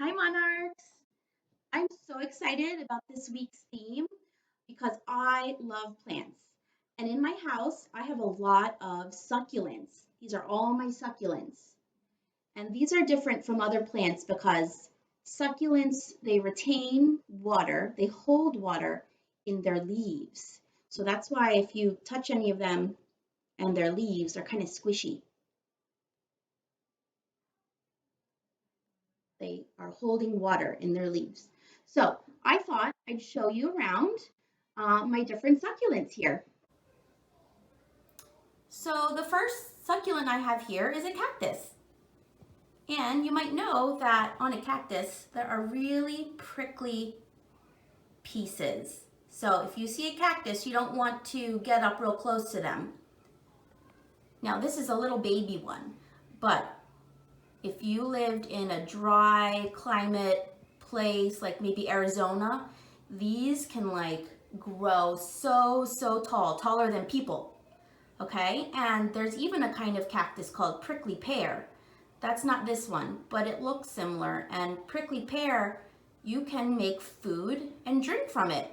Hi, Monarchs. I'm so excited about this week's theme because I love plants. And in my house, I have a lot of succulents. These are all my succulents. And these are different from other plants because succulents, they retain water, they hold water in their leaves. So that's why if you touch any of them and their leaves are kind of squishy, they are holding water in their leaves. So I thought I'd show you around my different succulents here. So the first succulent I have here is a cactus. And you might know that on a cactus, there are really prickly pieces. So if you see a cactus, you don't want to get up real close to them. Now this is a little baby one, but if you lived in a dry climate place like maybe Arizona, these can like grow so tall, taller than people. Okay, and there's even a kind of cactus called prickly pear. That's not this one, but it looks similar. And prickly pear, you can make food and drink from it.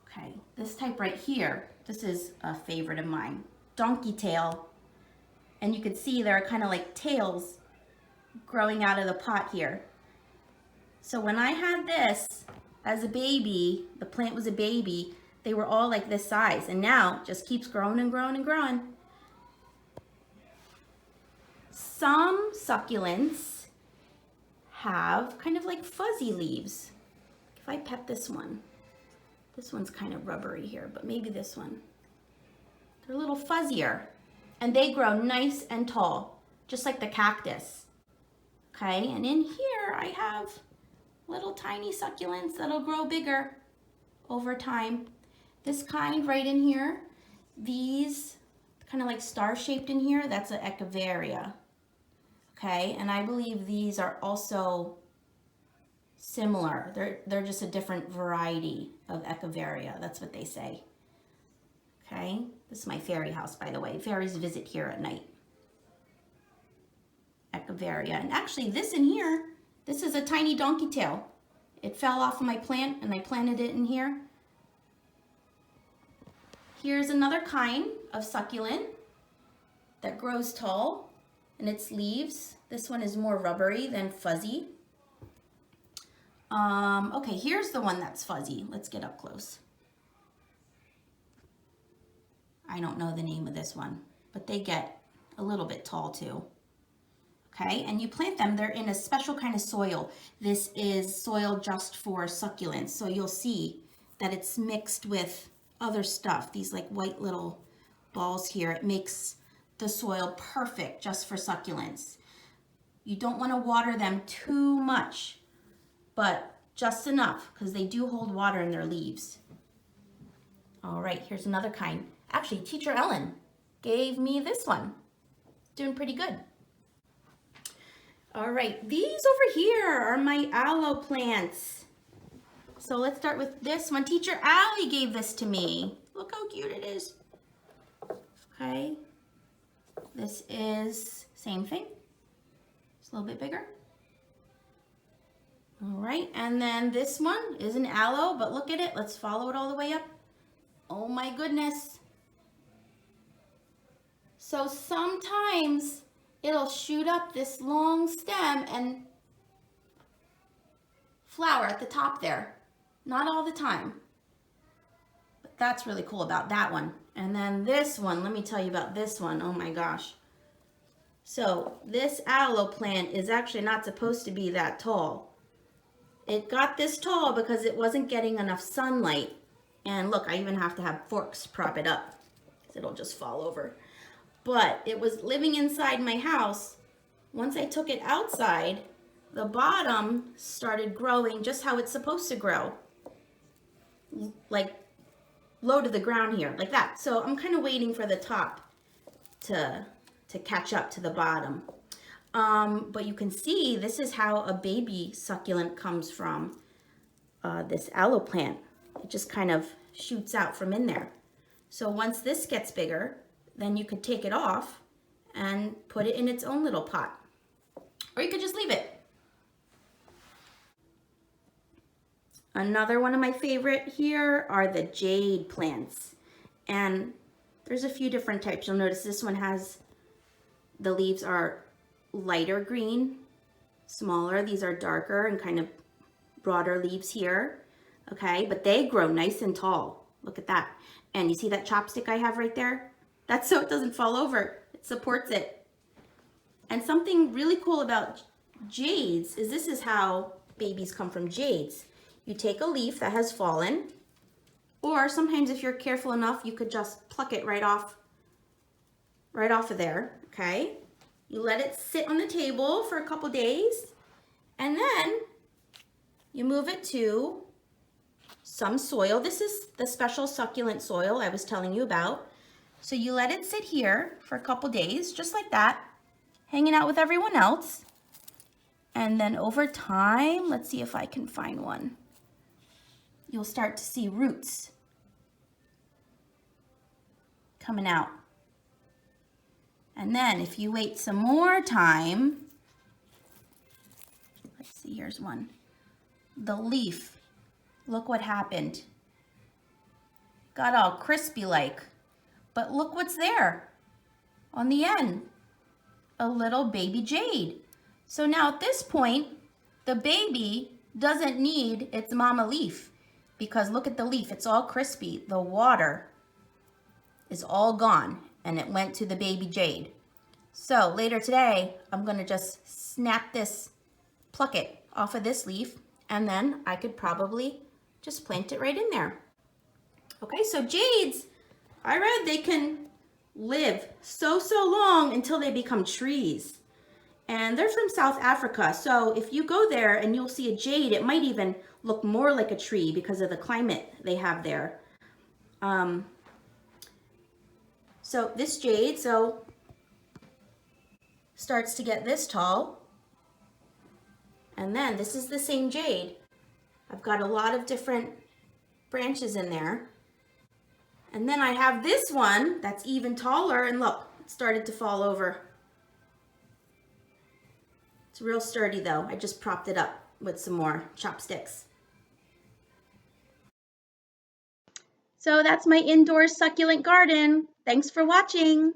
Okay, this type right here, this is a favorite of mine, donkey tail. And you can see there are kind of like tails growing out of the pot here. So when I had this as a baby, the plant was a baby, they were all like this size, and now it just keeps growing and growing and growing. Some succulents have kind of like fuzzy leaves. If I pet this one's kind of rubbery here, but maybe this one. They're a little fuzzier, and they grow nice and tall, just like the cactus. Okay, and in here I have little tiny succulents that'll grow bigger over time. This kind right in here, these kind of like star-shaped in here, that's an echeveria. Okay, and I believe these are also similar. They're just a different variety of echeveria. That's what they say. Okay, this is my fairy house, by the way. Fairies visit here at night. Echeveria. And actually this in here, this is a tiny donkey tail. It fell off of my plant and I planted it in here. Here's another kind of succulent that grows tall, and its leaves. This one is more rubbery than fuzzy. Okay, here's the one that's fuzzy. Let's get up close. I don't know the name of this one, but they get a little bit tall too. Okay, and you plant them, they're in a special kind of soil. This is soil just for succulents, so you'll see that it's mixed with other stuff, these like white little balls here. It makes the soil perfect just for succulents. You don't want to water them too much, but just enough, because they do hold water in their leaves. All right, here's another kind. Actually, Teacher Ellen gave me this one. Doing pretty good. All right, these over here are my aloe plants. So let's start with this one. Teacher Allie gave this to me. Look how cute it is. Okay, this is same thing. It's a little bit bigger. All right, and then this one is an aloe, but look at it. Let's follow it all the way up. Oh my goodness. So sometimes it'll shoot up this long stem and flower at the top there. Not all the time, but that's really cool about that one. And then this one, let me tell you about this one. Oh my gosh. So this aloe plant is actually not supposed to be that tall. It got this tall because it wasn't getting enough sunlight. And look, I even have to have forks prop it up, because it'll just fall over. But it was living inside my house. Once I took it outside, the bottom started growing just how it's supposed to grow. Like low to the ground here, like that. So I'm kind of waiting for the top to catch up to the bottom. But you can see this is how a baby succulent comes from this aloe plant. It just kind of shoots out from in there. So once this gets bigger, then you could take it off and put it in its own little pot. or you could just leave it. Another one of my favorite here are the jade plants. And there's a few different types. You'll notice this one has, the leaves are lighter green, smaller. These are darker and kind of broader leaves here. Okay, but they grow nice and tall. Look at that. And you see that chopstick I have right there? That's so it doesn't fall over. It supports it. And something really cool about jades is this is how babies come from jades. You take a leaf that has fallen, or sometimes if you're careful enough, you could just pluck it right off of there, okay? You let it sit on the table for a couple days, and then you move it to some soil. This is the special succulent soil I was telling you about. So you let it sit here for a couple days, just like that, hanging out with everyone else. And then over time, let's see if I can find one. You'll start to see roots coming out. And then if you wait some more time, let's see, here's one. The leaf, look what happened. Got all crispy like, but look what's there on the end, a little baby jade. So now at this point, the baby doesn't need its mama leaf, because look at the leaf, it's all crispy. The water is all gone and it went to the baby jade. So later today, I'm gonna just snap this, pluck it off of this leaf, and then I could probably just plant it right in there. Okay, so jades, I read they can live so long until they become trees. And they're from South Africa, so if you go there and you'll see a jade, it might even look more like a tree because of the climate they have there. So this jade starts to get this tall, and then this is the same jade. I've got a lot of different branches in there. And then I have this one that's even taller, and look, it started to fall over. It's real sturdy though. I just propped it up with some more chopsticks. So that's my indoor succulent garden. Thanks for watching.